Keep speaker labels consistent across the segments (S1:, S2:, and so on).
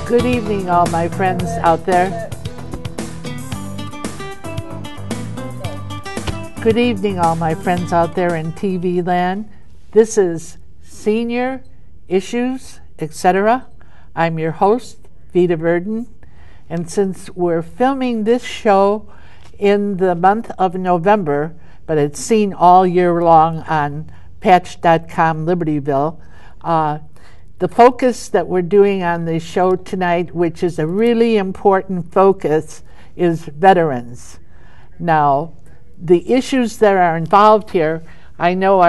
S1: Good evening, all my friends out there. Good evening, all my friends out there in TV land. This is Senior Issues, etc. I'm your host, Vita Verdon. And since we're filming this show in the month of November, but it's seen all year long on Patch.com Libertyville, the focus that we're doing on this show tonight, which is a really important focus, is veterans. Now, the issues that are involved here, I know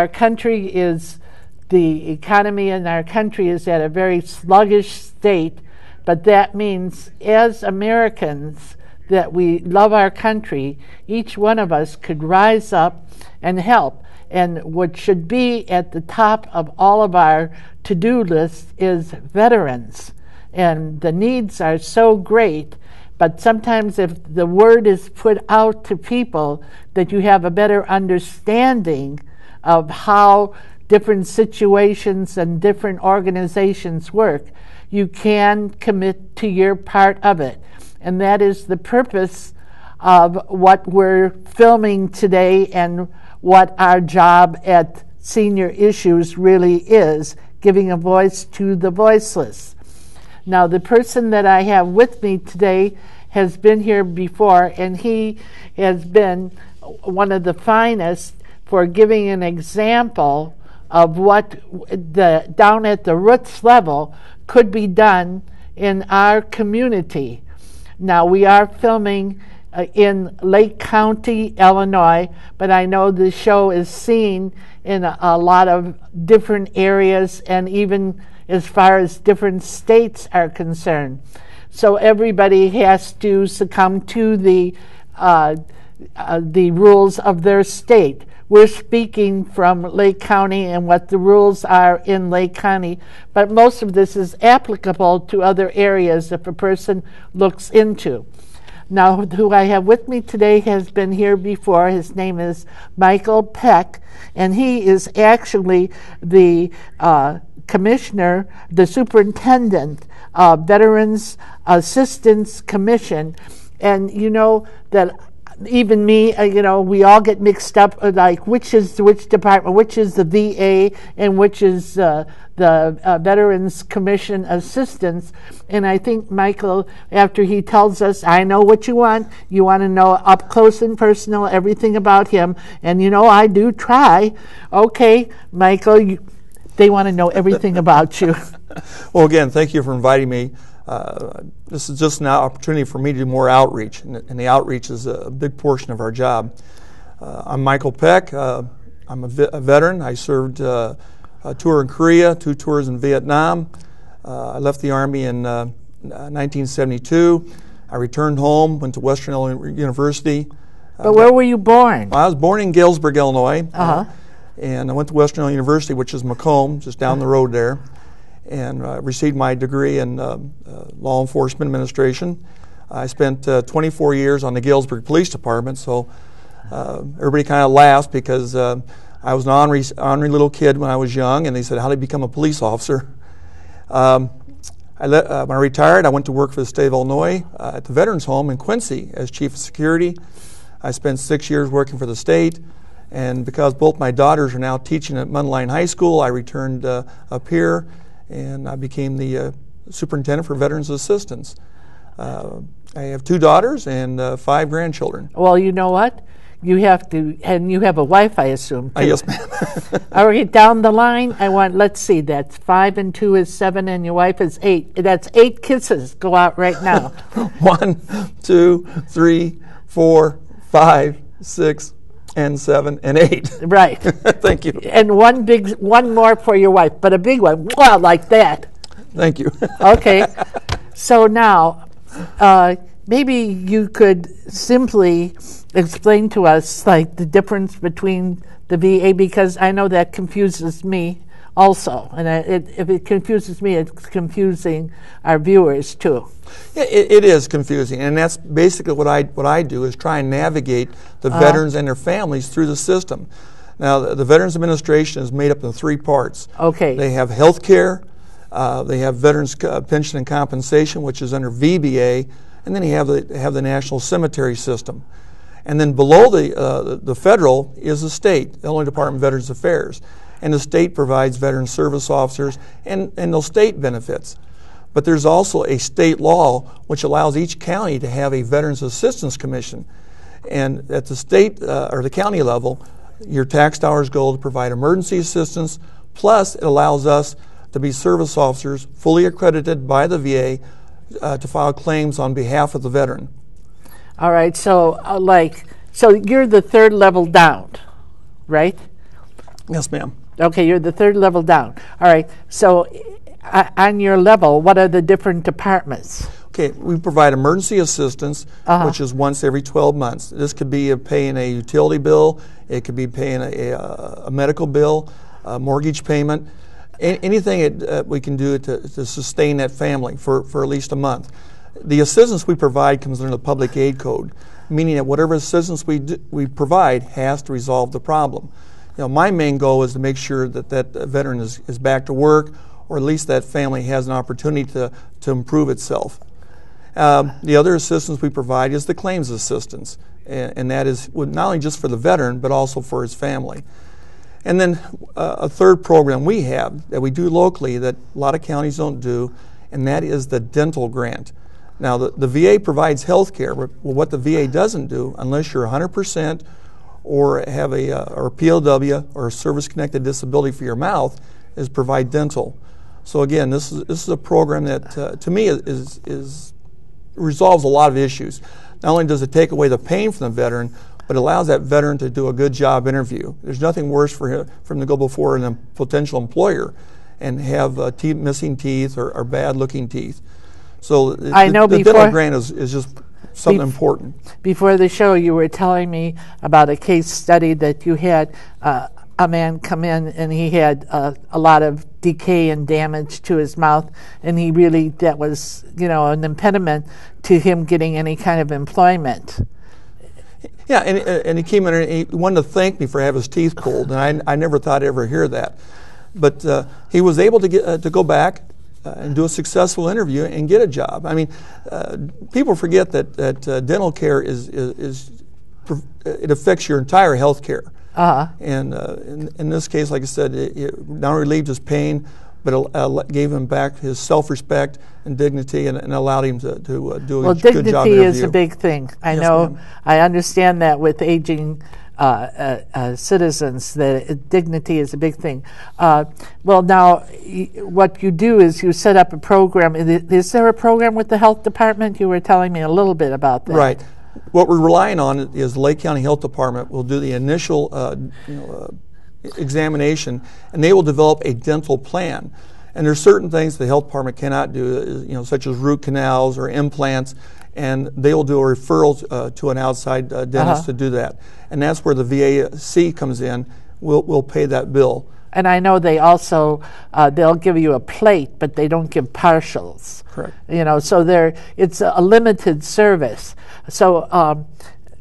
S1: the economy in our country is at a very sluggish state, but that means as Americans that we love our country, each one of us could rise up and help. And what should be at the top of all of our to-do list is veterans. And the needs are so great, but sometimes if the word is put out to people that you have a better understanding of how different situations and different organizations work, you can commit to your part of it. And that is the purpose of what we're filming today and what our job at Senior Issues really is, giving a voice to the voiceless. Now, the person that I have with me today has been here before, and he has been one of the finest for giving an example of what down at the roots level could be done in our community. Now, we are filming in Lake County, Illinois, but I know the show is seen in a lot of different areas and even as far as different states are concerned. So everybody has to succumb to the rules of their state. We're speaking from Lake County and what the rules are in Lake County, but most of this is applicable to other areas if a person looks into. Now, who I have with me today has been here before. His name is Michael Peck, and he is actually the commissioner, the superintendent of Veterans Assistance Commission. And you know that even me, we all get mixed up, like which is which department, which is the VA, and which is the Veterans Commission Assistance. And I think Michael, after he tells us, I know what you want to know up close and personal, everything about him. And I do try. Okay, Michael, they want to know everything about you.
S2: Well, again, thank you for inviting me. This is just an opportunity for me to do more outreach, and the outreach is a big portion of our job. I'm Michael Peck. I'm a veteran. I served a tour in Korea, 2 tours in Vietnam. I left the Army in 1972. I returned home, went to Western Illinois University.
S1: But where were you born?
S2: I was born in Galesburg, Illinois,
S1: Uh-huh.
S2: and I went to Western Illinois University, which is Macomb, just down the road there, and received my degree in law enforcement administration. I spent 24 years on the Galesburg Police Department, so everybody kind of laughs because I was an ornery little kid when I was young, and they said, how do you become a police officer? When I retired, I went to work for the state of Illinois at the Veterans Home in Quincy as chief of security. I spent 6 years working for the state, and because both my daughters are now teaching at Mundelein High School, I returned up here, and I became the superintendent for Veterans Assistance. I have 2 daughters and 5 grandchildren.
S1: Well, you know what? You have to, and you have a wife, I assume, too.
S2: Yes, ma'am.
S1: All right, down the line, let's see, that's 5 and 2 is 7, and your wife is 8. That's 8 kisses. Go out right now.
S2: 1, 2, 3, 4, 5, 6, and 7, and 8.
S1: Right.
S2: Thank you.
S1: And one more for your wife, but a big one. Wow, like that.
S2: Thank you.
S1: Okay. So now, maybe you could simply explain to us like the difference between the VA, because I know that confuses me also, and if it confuses me, it's confusing our viewers too.
S2: Yeah, it is confusing, and that's basically what I do is try and navigate the veterans and their families through the system. Now, the Veterans Administration is made up of 3 parts.
S1: Okay.
S2: They have health care, they have Veterans Pension and Compensation, which is under VBA, and then you have the National Cemetery System. And then below the federal is the state, the Illinois Department of Veterans Affairs. And the state provides veteran service officers and those state benefits. But there's also a state law which allows each county to have a Veterans Assistance Commission. And at the state or the county level, your tax dollars go to provide emergency assistance, plus it allows us to be service officers fully accredited by the VA to file claims on behalf of the veteran.
S1: All right, so so you're the 3rd level down, right?
S2: Yes, ma'am.
S1: Okay, you're the 3rd level down. All right, so on your level, what are the different departments?
S2: Okay, we provide emergency assistance, which is once every 12 months. This could be paying a utility bill, it could be paying a medical bill, a mortgage payment, anything we can do to sustain that family for at least a month. The assistance we provide comes under the Public Aid Code, meaning that whatever assistance we provide has to resolve the problem. You know, my main goal is to make sure that veteran is back to work, or at least that family has an opportunity to improve itself. The other assistance we provide is the claims assistance, and that is not only just for the veteran, but also for his family. And then a third program we have that we do locally that a lot of counties don't do, and that is the dental grant. Now, the VA provides health care, but what the VA doesn't do, unless you're 100% or have or POW or a service-connected disability for your mouth, is provide dental. So again, this is a program that to me resolves a lot of issues. Not only does it take away the pain from the veteran, but allows that veteran to do a good job interview. There's nothing worse for him to go before a potential employer and have missing teeth or bad-looking teeth. So the dental grant is just something important.
S1: Before the show, you were telling me about a case study that you had a man come in and he had a lot of decay and damage to his mouth, and that was an impediment to him getting any kind of employment.
S2: Yeah, and he came in and he wanted to thank me for having his teeth pulled, and I never thought I'd ever hear that. But he was able to go back and do a successful interview and get a job. I mean, people forget that dental care it affects your entire health care. And in this case, like I said, it not only relieved his pain, but it gave him back his self-respect and dignity, and allowed him to do a good job interview.
S1: Dignity is a big thing. I know. I understand that with aging citizens, that dignity is a big thing. Well, now, what you do is you set up a program. Is there a program with the health department? You were telling me a little bit about that.
S2: Right. What we're relying on is the Lake County Health Department will do the initial examination, and they will develop a dental plan. And there's certain things the health department cannot do, such as root canals or implants, and they will do a referral to an outside dentist to do that. And that's where the VAC comes in. We'll pay that bill.
S1: And I know they also they'll give you a plate, but they don't give partials.
S2: Correct.
S1: So it's a limited service. So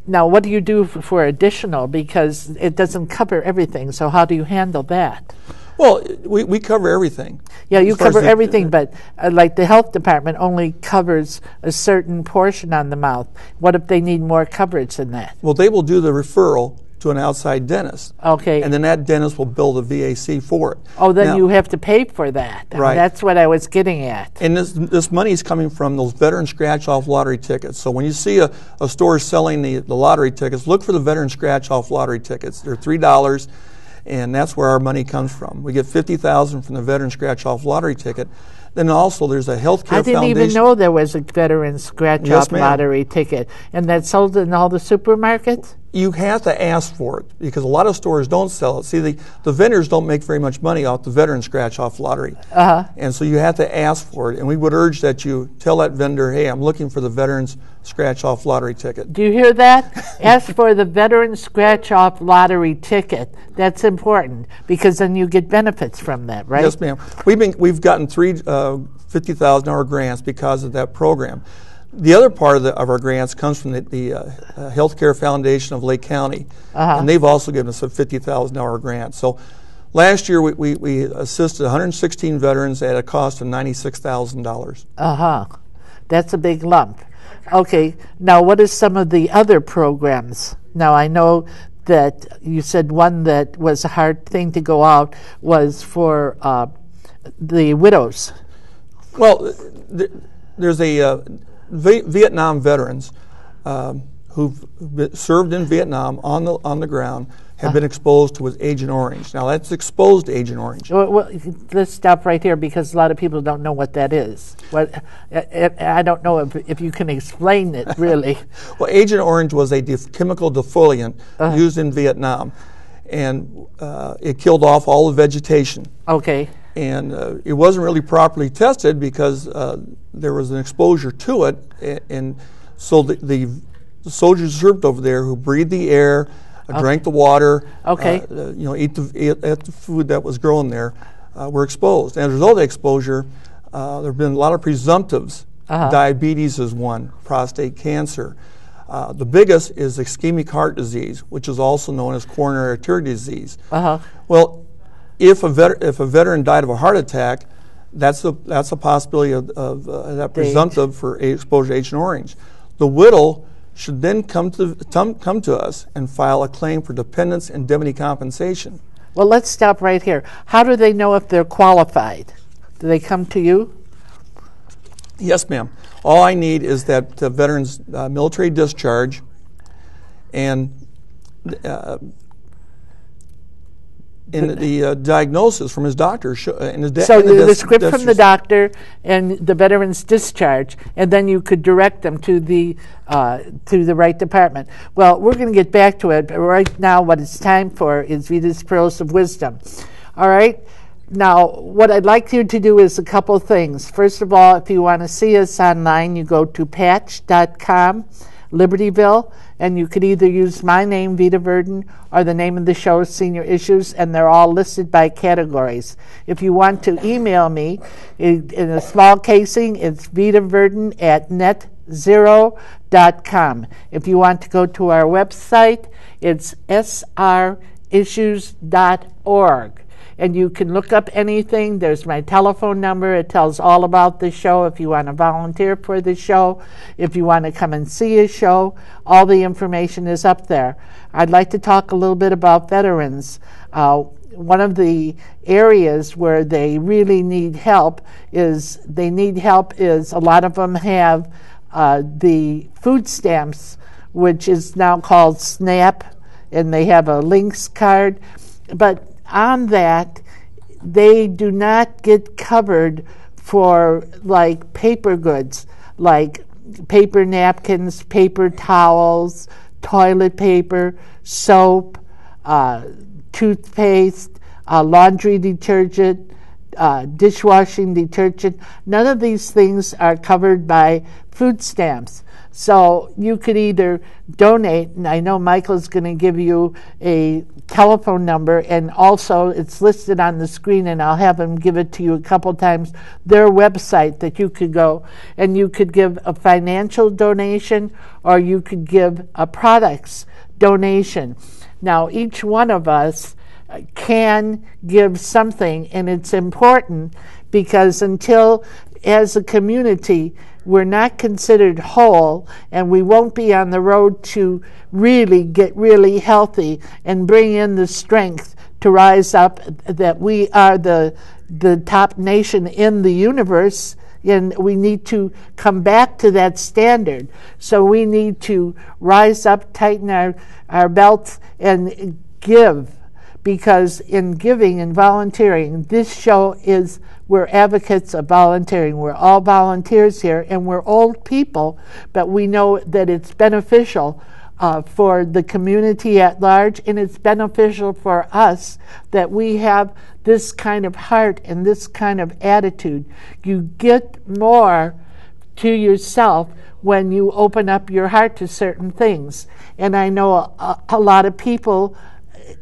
S1: now, what do you do for additional? Because it doesn't cover everything. So how do you handle that?
S2: Well, we cover everything.
S1: Yeah, you cover everything, but like the health department only covers a certain portion on the mouth. What if they need more coverage than that?
S2: Well, they will do the referral to an outside dentist.
S1: Okay.
S2: And then that dentist will bill the VAC for it.
S1: Oh, then you have to pay for that.
S2: Right.
S1: That's what I was getting at.
S2: And this money is coming from those veteran scratch-off lottery tickets. So when you see a store selling the lottery tickets, look for the veteran scratch-off lottery tickets. They're $3, and that's where our money comes from. We get $50,000 from the veteran scratch-off lottery ticket. Then also there's a healthcare foundation.
S1: I didn't even know there was a veteran scratch-off lottery ticket. And that's sold in all the supermarkets?
S2: you have to ask for it because a lot of stores don't sell it. See, the vendors don't make very much money off the veteran scratch-off lottery. And so you have to ask for it. And we would urge that you tell that vendor, hey, I'm looking for the veterans scratch-off lottery ticket.
S1: Do you hear that? Ask for the veteran scratch-off lottery ticket. That's important because then you get benefits from that, right?
S2: Yes, ma'am. We've gotten 3 $50,000 grants because of that program. The other part of our grants comes from the Healthcare Foundation of Lake County, and they've also given us a $50,000 grant. So last year we assisted 116 veterans at a cost of $96,000.
S1: That's a big lump. Okay, now what are some of the other programs? Now I know that you said one that was a hard thing to go out was for the widows.
S2: Well, there's a Vietnam veterans who've served in Vietnam on the ground have been exposed to Agent Orange. Now that's exposed Agent Orange.
S1: Well, let's stop right here because a lot of people don't know what that is. I don't know if you can explain it really.
S2: Well, Agent Orange was a chemical defoliant used in Vietnam, and it killed off all the vegetation.
S1: Okay.
S2: And it wasn't really properly tested because there was an exposure to it, and so the soldiers served over there who breathed the air, drank the water, ate the food that was grown there, were exposed. And as a result of the exposure, there have been a lot of presumptives. Diabetes is one, prostate cancer. The biggest is ischemic heart disease, which is also known as coronary artery disease. Well, if a veteran died of a heart attack, that's a possibility of that presumptive for exposure to Agent Orange. The widow should then come to us and file a claim for dependents indemnity compensation.
S1: Well, let's stop right here. How do they know if they're qualified? Do they come to you?
S2: Yes, ma'am. All I need is that veteran's military discharge and the diagnosis from his doctor.
S1: So the script from the doctor and the veteran's discharge, and then you could direct them to the right department. Well, we're going to get back to it, but right now what it's time for is Vita's Pearls of Wisdom. All right? Now, what I'd like you to do is a couple things. First of all, if you want to see us online, you go to patch.com, Libertyville, and you could either use my name, Vita Verdon, or the name of the show, Senior Issues, and they're all listed by categories. If you want to email me, in a small casing, it's vitaverdon@netzero.com. If you want to go to our website, it's srissues.org. And you can look up anything. There's my telephone number. It tells all about the show. If you want to volunteer for the show, if you want to come and see a show, all the information is up there. I'd like to talk a little bit about veterans. One of the areas where they really need help is a lot of them have the food stamps, which is now called SNAP, and they have a links card. But on that, they do not get covered for like paper goods, like paper napkins, paper towels, toilet paper, soap, toothpaste, laundry detergent, dishwashing detergent. None of these things are covered by food stamps. So you could either donate, and I know Michael's going to give you a telephone number, and also it's listed on the screen, and I'll have him give it to you a couple times, their website that you could go, and you could give a financial donation, or you could give a products donation. Now, each one of us can give something, and it's important because until, as a community, we're not considered whole, and we won't be on the road to really get really healthy and bring in the strength to rise up, that we are the top nation in the universe, and we need to come back to that standard. So we need to rise up, tighten our belts, and give. Because in giving and volunteering, this show is, we're advocates of volunteering. We're all volunteers here, and we're old people, but we know that it's beneficial for the community at large, and it's beneficial for us that we have this kind of heart and this kind of attitude. You get more to yourself when you open up your heart to certain things. And I know a lot of people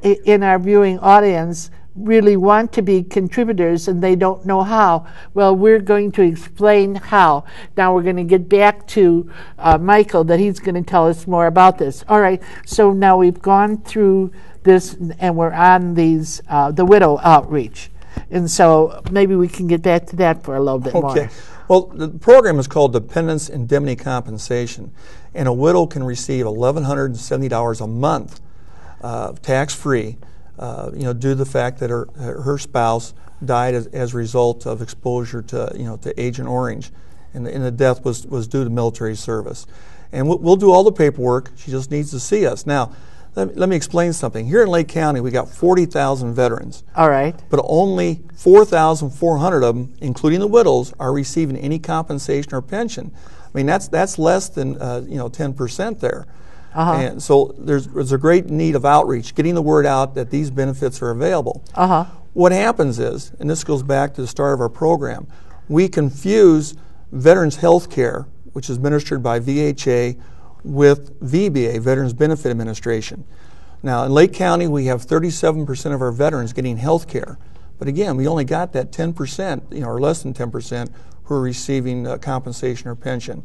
S1: in our viewing audience really want to be contributors and they don't know how. Well, we're going to explain how. Now we're going to get back to Michael, that he's going to tell us more about this. All right, so now we've gone through this and we're on these the widow outreach. And so maybe we can get back to that for a little bit more.
S2: Okay. Well, the program is called Dependents Indemnity Compensation, and a widow can receive $1,170 a month, tax-free, due to the fact that her spouse died as a result of exposure to Agent Orange, and the death was due to military service. And we'll do all the paperwork. She just needs to see us. Now, let me explain something. Here in Lake County, we got 40,000 veterans.
S1: All right.
S2: But only 4,400 of them, including the widows, are receiving any compensation or pension. I mean, that's less than 10% there.
S1: Uh-huh.
S2: And so there's a great need of outreach, getting the word out that these benefits are available.
S1: Uh-huh.
S2: What happens is, and this goes back to the start of our program, we confuse veterans health care, which is administered by VHA, with VBA, Veterans Benefit Administration. Now, in Lake County, we have 37% of our veterans getting health care. But again, we only got that 10%, or less than 10%, who are receiving compensation or pension.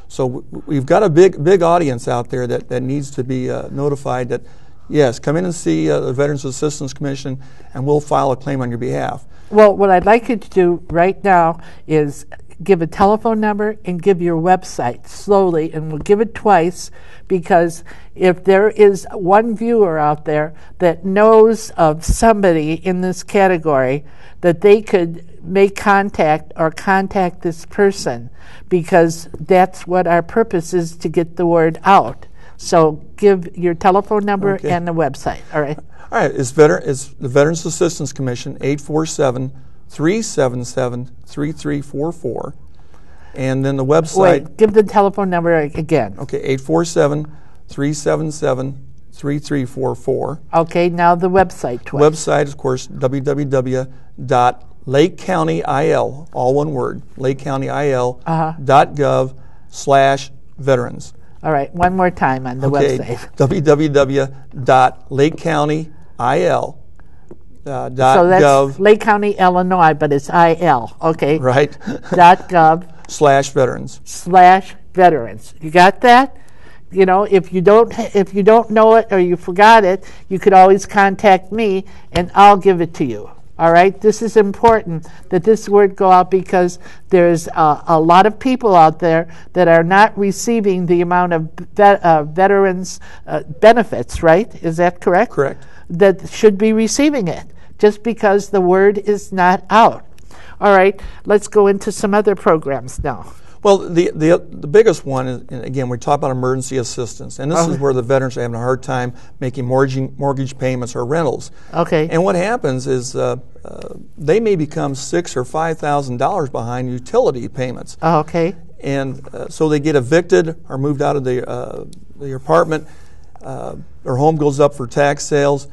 S2: So we've got a big audience out there that needs to be notified that, yes, come in and see the Veterans Assistance Commission, and we'll file a claim on your behalf.
S1: Well, what I'd like you to do right now is give a telephone number and give your website slowly, and we'll give it twice, because if there is one viewer out there that knows of somebody in this category, that they could make contact or contact this person, because that's what our purpose is, to get the word out. So give your telephone number and the website. All right.
S2: All right. It's the Veterans Assistance Commission, 847-377-3344. And then the website.
S1: Wait, give the telephone number again.
S2: Okay, 847-377-3344.
S1: Okay, now the website twice.
S2: Website, of course, www.lakecountyil, all one word, lakecountyil.gov/veterans.
S1: All right, one more time on the website.
S2: www.lakecountyil.gov.
S1: So that's Lake County, Illinois, but it's IL. Okay.
S2: Right.
S1: .gov/veterans. You got that? If you don't know it or you forgot it, you could always contact me and I'll give it to you. All right. This is important that this word go out, because there's a lot of people out there that are not receiving the amount of veterans benefits. Right? Is that correct?
S2: Correct.
S1: That should be receiving it, just because the word is not out. All right, let's go into some other programs now.
S2: Well, the biggest one is, and again, we talk about emergency assistance, and this is where the veterans are having a hard time making mortgage payments or rentals.
S1: Okay.
S2: And what happens is they may become $6,000 or $5,000 behind utility payments.
S1: Okay.
S2: And so they get evicted or moved out of the apartment. Their home goes up for tax sales.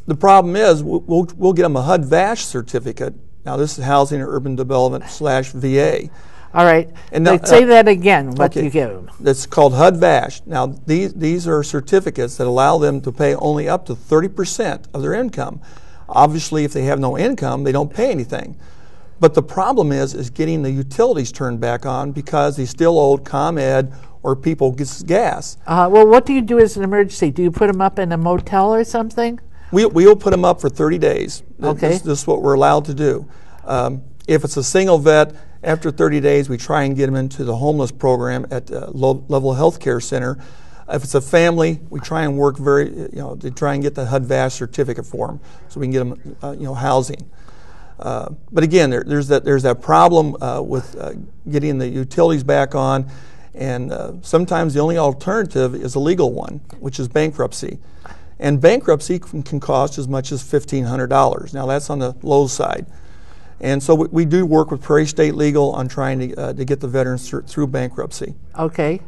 S2: The problem is we'll get them a HUD-VASH certificate. Now, this is Housing and Urban Development /VA.
S1: All right. And say that again, what you give them.
S2: It's called HUD-VASH. Now, these are certificates that allow them to pay only up to 30% of their income. Obviously, if they have no income, they don't pay anything. But the problem is getting the utilities turned back on, because they still owe ComEd or people gets gas.
S1: Well, what do you do as an emergency? Do you put them up in a motel or something?
S2: We'll put them up for 30 days.
S1: Okay.
S2: This is what we're allowed to do. If it's a single vet, after 30 days, we try and get them into the homeless program at low-level health care center. If it's a family, we try and work to try and get the HUD-VASH certificate for them, so we can get them, housing. But again, there's that problem with getting the utilities back on, and sometimes the only alternative is a legal one, which is bankruptcy. And bankruptcy can cost as much as $1,500. Now, that's on the low side. And so we do work with Prairie State Legal on trying to get the veterans through bankruptcy.
S1: Okay.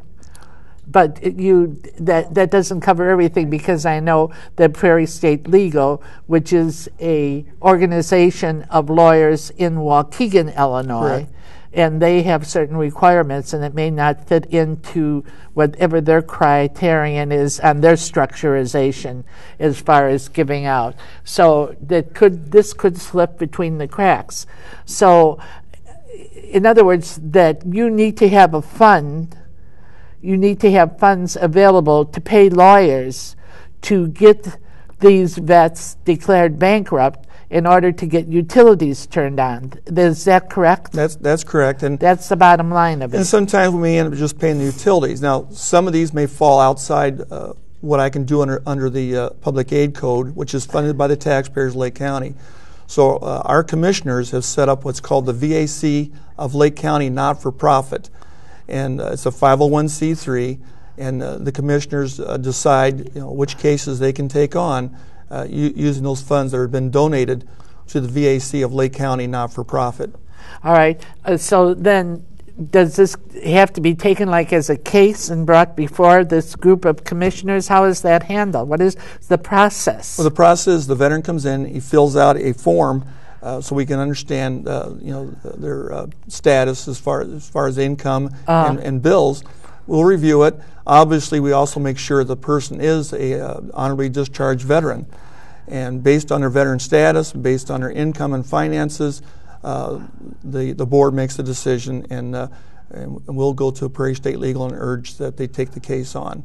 S1: but that doesn't cover everything, because I know that Prairie State Legal, which is a organization of lawyers in Waukegan, Illinois,
S2: Correct.
S1: and they have certain requirements, and it may not fit into whatever their criterion is on their structurization as far as giving out. So this could slip between the cracks. So, in other words, that you need to have a fund. You need to have funds available to pay lawyers to get these vets declared bankrupt in order to get utilities turned on. Is that correct?
S2: That's correct. And
S1: that's the bottom line of it.
S2: And sometimes we may end up just paying the utilities. Now, some of these may fall outside what I can do under the public aid code, which is funded by the taxpayers of Lake County. So our commissioners have set up what's called the VAC of Lake County Not-for-Profit. And it's a 501c3, and the commissioners decide which cases they can take on using those funds that have been donated to the VAC of Lake County Not-for-Profit.
S1: All right. So then, does this have to be taken like as a case and brought before this group of commissioners? How is that handled? What is the process?
S2: Well, the process, the veteran comes in, he fills out a form so we can understand their status as far as income and bills. We'll review it. Obviously, we also make sure the person is a honorably discharged veteran. And based on their veteran status, based on their income and finances, the board makes a decision, and we'll go to Prairie State Legal and urge that they take the case on.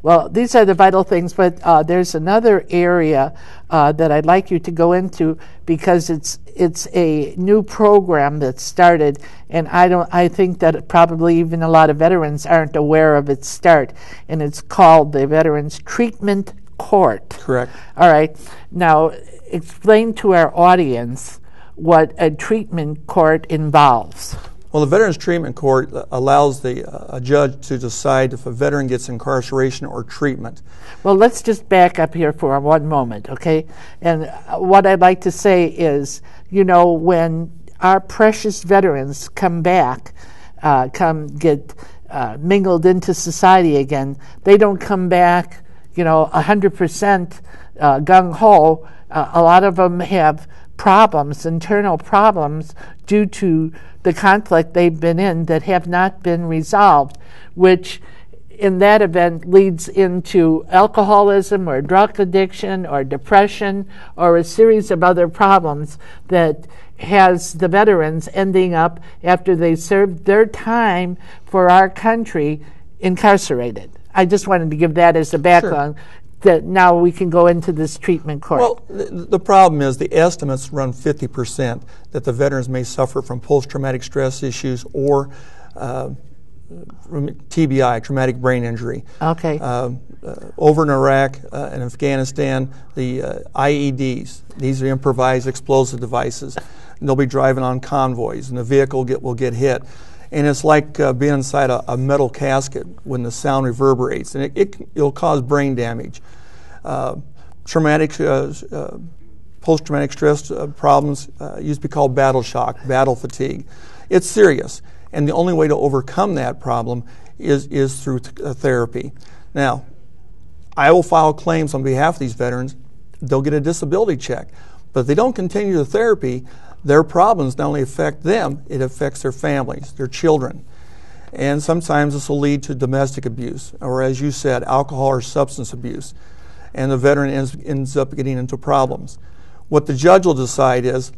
S1: Well, these are the vital things, but there's another area that I'd like you to go into, because it's a new program that started, and I think that probably even a lot of veterans aren't aware of its start, and it's called the Veterans Treatment Court.
S2: Correct.
S1: All right. Now, explain to our audience what a treatment court involves.
S2: Well, the Veterans Treatment Court allows a judge to decide if a veteran gets incarceration or treatment.
S1: Well, let's just back up here for one moment, okay? And what I'd like to say is, when our precious veterans come back, get mingled into society again, they don't come back, 100% gung-ho. A lot of them have problems, internal problems, due to the conflict they've been in that have not been resolved, which in that event leads into alcoholism or drug addiction or depression or a series of other problems that has the veterans ending up, after they served their time for our country, incarcerated. I just wanted to give that as a background. Sure. That now we can go into this treatment court.
S2: Well, the problem is the estimates run 50% that the veterans may suffer from post-traumatic stress issues or TBI, traumatic brain injury.
S1: Okay.
S2: Over in Iraq and Afghanistan, the IEDs, these are improvised explosive devices. And they'll be driving on convoys, and the vehicle will get hit. And it's like being inside a metal casket when the sound reverberates, and it'll cause brain damage. Post-traumatic stress problems used to be called battle shock, battle fatigue. It's serious, and the only way to overcome that problem is through therapy. Now, I will file claims on behalf of these veterans. They'll get a disability check, but if they don't continue the therapy, their problems not only affect them, it affects their families, their children. And sometimes this will lead to domestic abuse, or as you said, alcohol or substance abuse. And the veteran ends up getting into problems. What the judge will decide is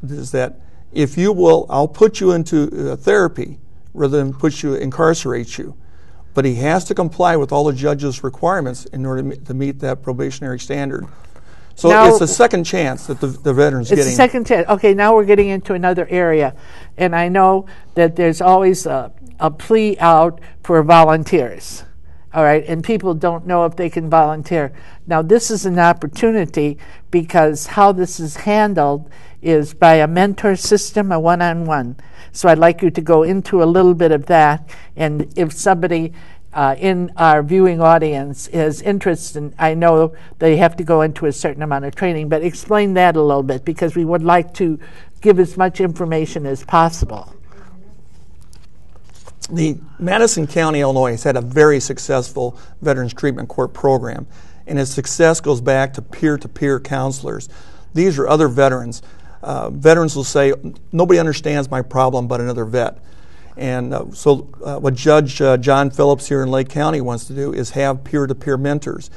S2: that if you will, I'll put you into therapy rather than incarcerate you. But he has to comply with all the judge's requirements in order to meet that probationary standard. So now, it's a second chance that the veteran's getting. It's a
S1: second chance. Okay, now we're getting into another area. And I know that there's always a plea out for volunteers. All right, and people don't know if they can volunteer. Now, this is an opportunity, because how this is handled is by a mentor system, a one-on-one. So I'd like you to go into a little bit of that, and if somebody in our viewing audience is interested, and I know they have to go into a certain amount of training, but explain that a little bit, because we would like to give as much information as possible.
S2: The Madison County, Illinois has had a very successful Veterans Treatment Court program, and its success goes back to peer-to-peer counselors. These are other veterans. Veterans will say, nobody understands my problem but another vet. And so what Judge John Phillips here in Lake County wants to do is have peer-to-peer mentors.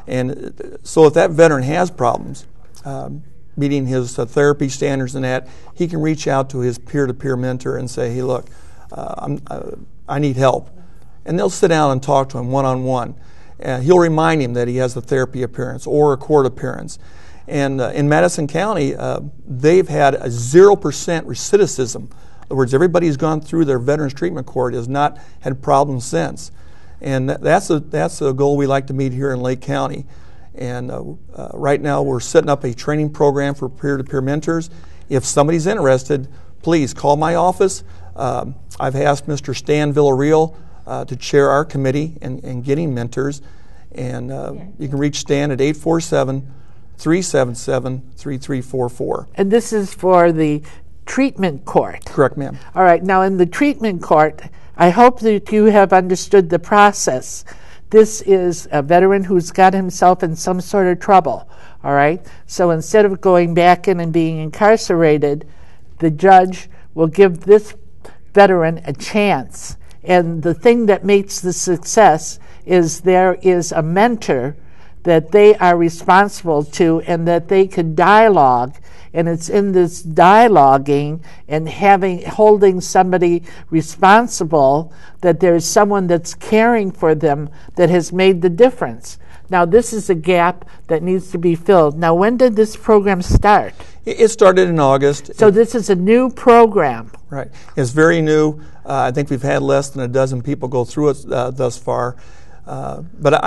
S2: And so if that veteran has problems, meeting his therapy standards and that, he can reach out to his peer-to-peer mentor and say, hey, look, I need help. And they'll sit down and talk to him one-on-one. He'll remind him that he has a therapy appearance or a court appearance. And in Madison County, they've had a 0% recidivism. In other words, everybody who's gone through their Veterans Treatment Court has not had problems since. And that's a goal we like to meet here in Lake County. And right now we're setting up a training program for peer-to-peer mentors. If somebody's interested, please call my office. I've asked Mr. Stan Villarreal to chair our committee in getting mentors. And you can reach Stan at 847-377-3344.
S1: And this is for the treatment court.
S2: Correct, ma'am.
S1: All right. Now, in the treatment court, I hope that you have understood the process. This is a veteran who's got himself in some sort of trouble. All right. So instead of going back in and being incarcerated, the judge will give this veteran a chance. And the thing that makes the success is there is a mentor that they are responsible to and that they could dialogue. And it's in this dialoguing and holding somebody responsible that there's someone that's caring for them that has made the difference. Now, this is a gap that needs to be filled. Now, when did this program start?
S2: It started in August.
S1: So this is a new program.
S2: Right. It's very new. I think we've had less than a dozen people go through it thus far. But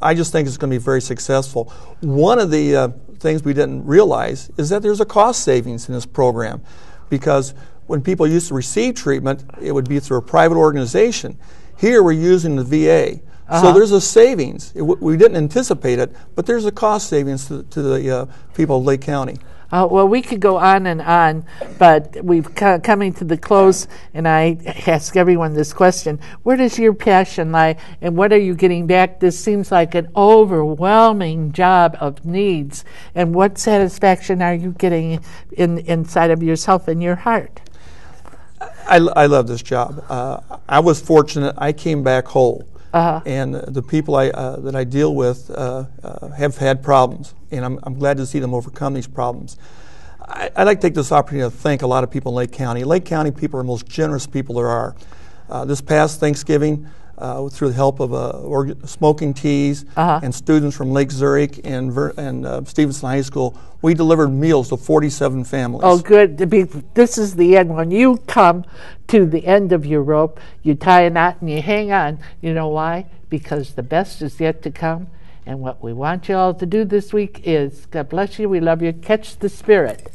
S2: I just think it's going to be very successful. One of the things we didn't realize is that there's a cost savings in this program, because when people used to receive treatment, it would be through a private organization. Here we're using the VA. So there's a savings. We didn't anticipate it, but there's a cost savings to the people of Lake County.
S1: Well, we could go on, but we've coming to the close, and I ask everyone this question: where does your passion lie, and what are you getting back? This seems like an overwhelming job of needs, and what satisfaction are you getting inside of yourself and your heart?
S2: I love this job. I was fortunate. I came back whole. And the people that I deal with have had problems, and I'm glad to see them overcome these problems. I'd like to take this opportunity to thank a lot of people in Lake County. Lake County people are the most generous people there are. This past Thanksgiving, through the help of Smoking Teas and students from Lake Zurich and Stevenson High School, we delivered meals to 47 families. Oh, good. This is the end. When you come to the end of your rope, you tie a knot and you hang on. You know why? Because the best is yet to come. And what we want you all to do this week is, God bless you, we love you, catch the spirit.